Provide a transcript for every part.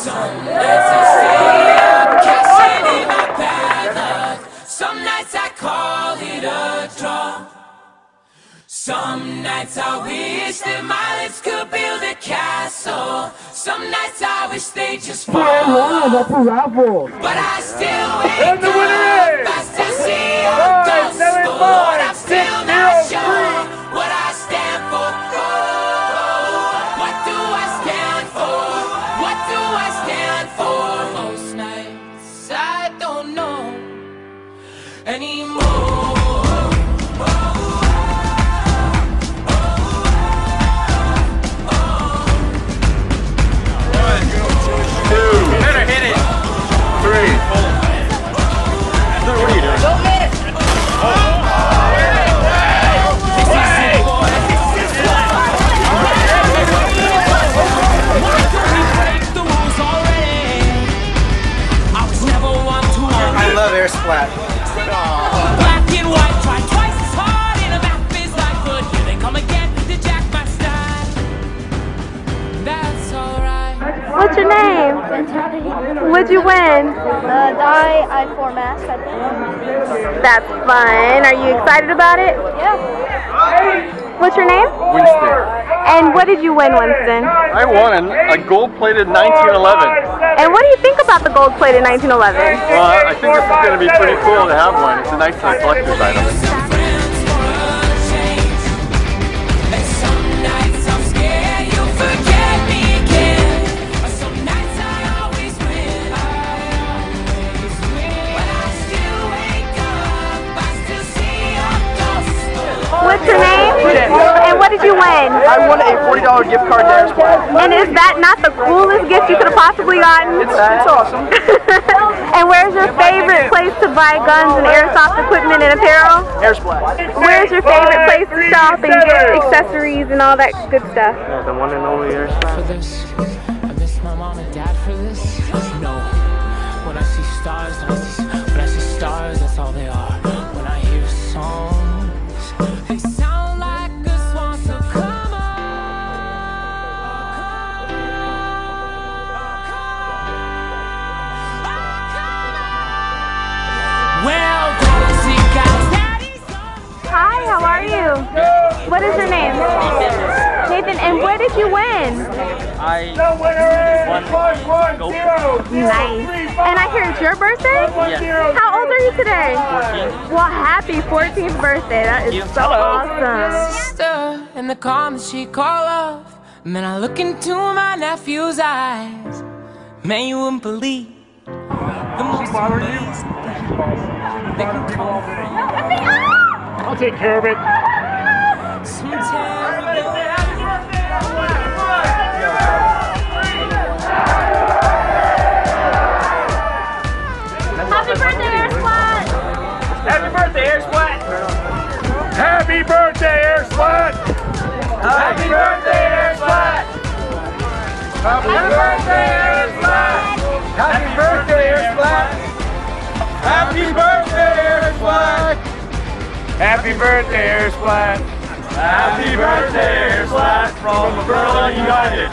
Some nights I stay up, cashing in my bad luck. Some nights I call it a draw. Some nights I wish that my lips could build a castle. Some nights I wish they just fall off. But I still wake up, I still see your dust. But I'm still not sure what I stand for. What do I stand for? What do I stand for? Most nights I don't know anymore. Airsplat. Black and white, try twice as hard in a map is like wood. Here they come again to jack my style. That's alright. What's your name? What'd you win? The I4 mask, I think. That's fun. Are you excited about it? Yeah. What's your name? Winston. And what did you win, Winston? I won a gold-plated 1911. And what do you think about the gold-plated 1911? Well, I think this is going to be pretty cool to have one. It's a nice collector's item. What's your name? And what did you win? I won a $40 gift card to Airsplat. And is that not the coolest gift you could have possibly gotten? It's awesome. And where's your favorite place to buy guns and airsoft equipment and apparel? Airsplat. Where's your favorite place to shop and get accessories and all that good stuff? Yeah, the one and only Airsplat. For this, I miss my mom and dad for this. No, when I see stars, when I see stars, that's all they are. When I hear songs, they sound like a swan, so come on. Well, Hi, how are you? What is your name? Nathan, and what did you win? I won gold. Nice. And I hear it's your birthday? Yes. How old are you today? 14. Well, happy 14th birthday. That is so awesome. Sister in the calm that she call love. Man, I look into my nephew's eyes. Man, you wouldn't believe the most amazing they can call me. I'll take care of it. Sometimes we don't have Happy birthday, Airsplat! Happy birthday, Airsplat! Happy birthday, Airsplat! Happy birthday, Airsplat! Happy birthday, Airsplat! Happy birthday, Airsplat! Happy birthday, Airsplat! Happy birthday, Airsplat! Happy birthday, Airsplat, from Berlin United.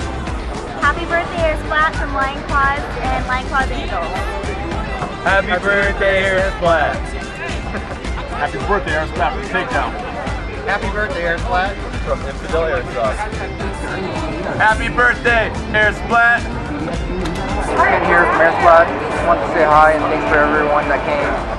Happy birthday, Airsplat from Lion Claws and Lion Claws Angels. Happy birthday, Airsplat. Happy birthday, Airsplat from Takedown. Happy birthday, Airsplat! From Infidel Airsoft. Happy birthday, Airsplat. I'm here from Airsplat. Just wanted to say hi and thanks for everyone that came.